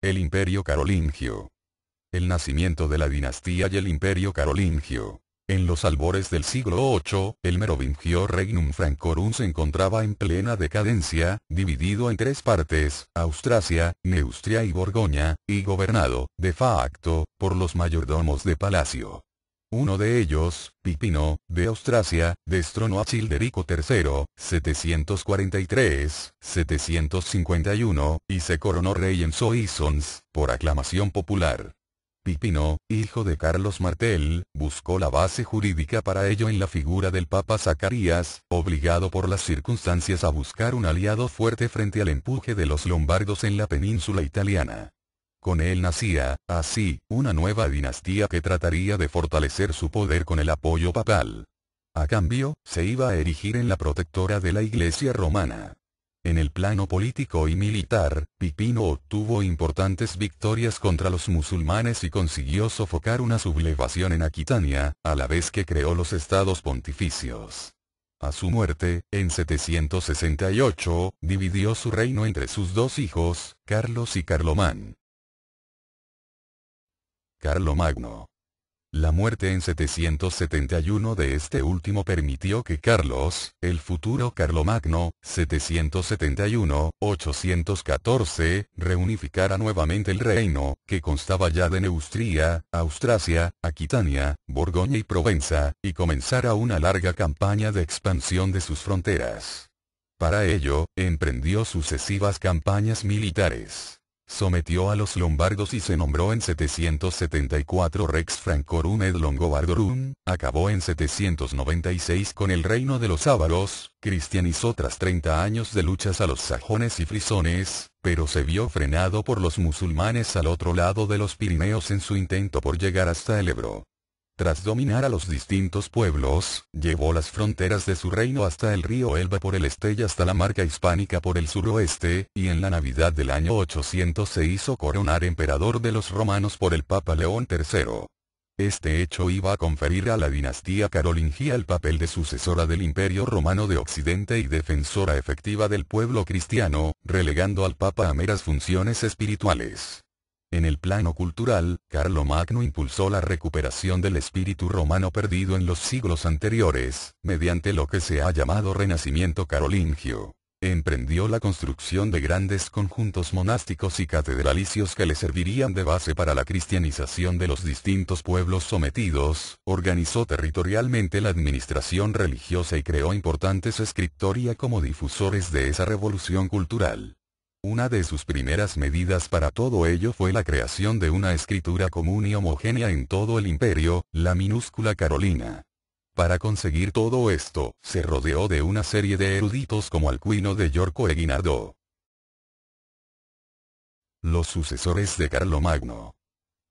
El Imperio Carolingio. El nacimiento de la dinastía y el Imperio Carolingio. En los albores del siglo VIII, el Merovingio Regnum Francorum se encontraba en plena decadencia, dividido en tres partes, Austrasia, Neustria y Borgoña, y gobernado, de facto, por los mayordomos de palacio. Uno de ellos, Pipino, de Austrasia, destronó a Childerico III, 743-751, y se coronó rey en Soissons, por aclamación popular. Pipino, hijo de Carlos Martel, buscó la base jurídica para ello en la figura del Papa Zacarías, obligado por las circunstancias a buscar un aliado fuerte frente al empuje de los lombardos en la península italiana. Con él nacía, así, una nueva dinastía que trataría de fortalecer su poder con el apoyo papal. A cambio, se iba a erigir en la protectora de la Iglesia romana. En el plano político y militar, Pipino obtuvo importantes victorias contra los musulmanes y consiguió sofocar una sublevación en Aquitania, a la vez que creó los estados pontificios. A su muerte, en 768, dividió su reino entre sus dos hijos, Carlos y Carlomán. Carlomagno. La muerte en 771 de este último permitió que Carlos, el futuro Carlomagno, 771-814, reunificara nuevamente el reino, que constaba ya de Neustria, Austrasia, Aquitania, Borgoña y Provenza, y comenzara una larga campaña de expansión de sus fronteras. Para ello, emprendió sucesivas campañas militares. Sometió a los lombardos y se nombró en 774 Rex Francorum et Longobardorum, acabó en 796 con el reino de los ávaros, cristianizó tras 30 años de luchas a los sajones y frisones, pero se vio frenado por los musulmanes al otro lado de los Pirineos en su intento por llegar hasta el Ebro. Tras dominar a los distintos pueblos, llevó las fronteras de su reino hasta el río Elba por el este y hasta la marca hispánica por el suroeste, y en la Navidad del año 800 se hizo coronar emperador de los romanos por el Papa León III. Este hecho iba a conferir a la dinastía carolingia el papel de sucesora del Imperio Romano de Occidente y defensora efectiva del pueblo cristiano, relegando al Papa a meras funciones espirituales. En el plano cultural, Carlomagno impulsó la recuperación del espíritu romano perdido en los siglos anteriores, mediante lo que se ha llamado Renacimiento carolingio. Emprendió la construcción de grandes conjuntos monásticos y catedralicios que le servirían de base para la cristianización de los distintos pueblos sometidos, organizó territorialmente la administración religiosa y creó importantes scriptoria como difusores de esa revolución cultural. Una de sus primeras medidas para todo ello fue la creación de una escritura común y homogénea en todo el imperio, la minúscula Carolina. Para conseguir todo esto, se rodeó de una serie de eruditos como Alcuino de York o Eguinardo. Los sucesores de Carlomagno.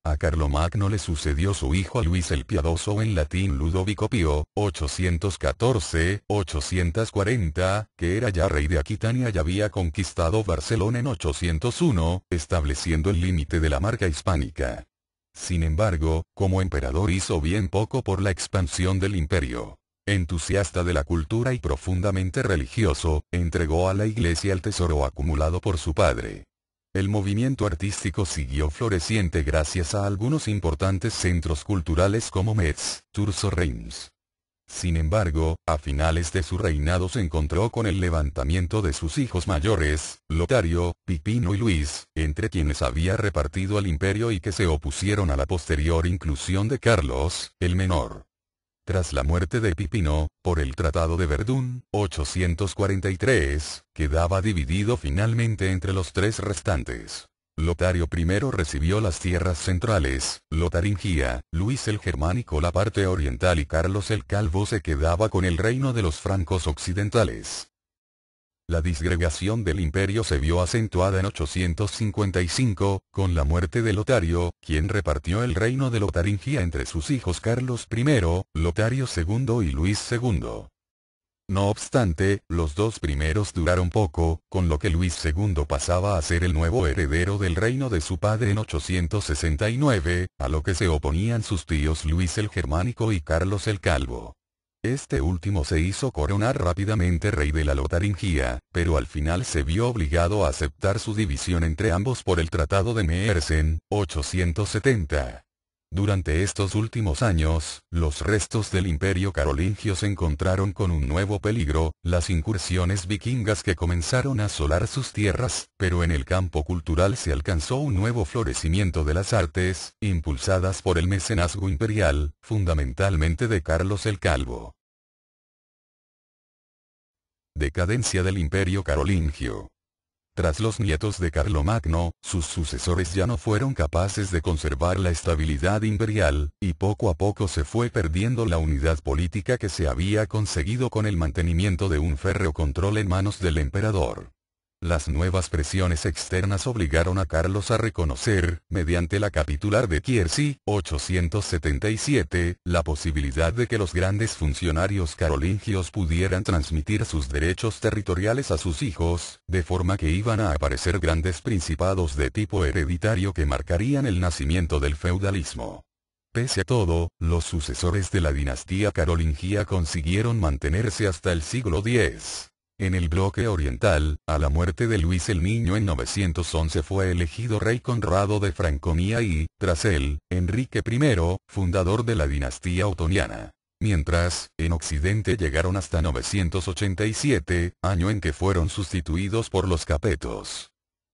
A Carlomagno le sucedió su hijo Luis el Piadoso, en latín Ludovico Pío, 814-840, que era ya rey de Aquitania y había conquistado Barcelona en 801, estableciendo el límite de la marca hispánica. Sin embargo, como emperador hizo bien poco por la expansión del imperio. Entusiasta de la cultura y profundamente religioso, entregó a la iglesia el tesoro acumulado por su padre. El movimiento artístico siguió floreciente gracias a algunos importantes centros culturales como Metz, Tours o Reims. Sin embargo, a finales de su reinado se encontró con el levantamiento de sus hijos mayores, Lotario, Pipino y Luis, entre quienes había repartido el imperio y que se opusieron a la posterior inclusión de Carlos, el Menor. Tras la muerte de Pipino, por el Tratado de Verdún, 843, quedaba dividido finalmente entre los tres restantes. Lotario I recibió las tierras centrales, Lotaringia, Luis el Germánico la parte oriental y Carlos el Calvo se quedaba con el reino de los francos occidentales. La disgregación del imperio se vio acentuada en 855, con la muerte de Lotario, quien repartió el reino de Lotaringia entre sus hijos Carlos I, Lotario II y Luis II. No obstante, los dos primeros duraron poco, con lo que Luis II pasaba a ser el nuevo heredero del reino de su padre en 869, a lo que se oponían sus tíos Luis el Germánico y Carlos el Calvo. Este último se hizo coronar rápidamente rey de la Lotaringia, pero al final se vio obligado a aceptar su división entre ambos por el Tratado de Meersen, 870. Durante estos últimos años, los restos del imperio carolingio se encontraron con un nuevo peligro, las incursiones vikingas que comenzaron a asolar sus tierras, pero en el campo cultural se alcanzó un nuevo florecimiento de las artes, impulsadas por el mecenazgo imperial, fundamentalmente de Carlos el Calvo. Decadencia del imperio carolingio. Tras los nietos de Carlomagno, sus sucesores ya no fueron capaces de conservar la estabilidad imperial, y poco a poco se fue perdiendo la unidad política que se había conseguido con el mantenimiento de un férreo control en manos del emperador. Las nuevas presiones externas obligaron a Carlos a reconocer, mediante la capitular de Chieri, 877, la posibilidad de que los grandes funcionarios carolingios pudieran transmitir sus derechos territoriales a sus hijos, de forma que iban a aparecer grandes principados de tipo hereditario que marcarían el nacimiento del feudalismo. Pese a todo, los sucesores de la dinastía carolingia consiguieron mantenerse hasta el siglo X. En el bloque oriental, a la muerte de Luis el Niño en 911 fue elegido rey Conrado de Franconia y, tras él, Enrique I, fundador de la dinastía otoniana. Mientras, en Occidente llegaron hasta 987, año en que fueron sustituidos por los capetos.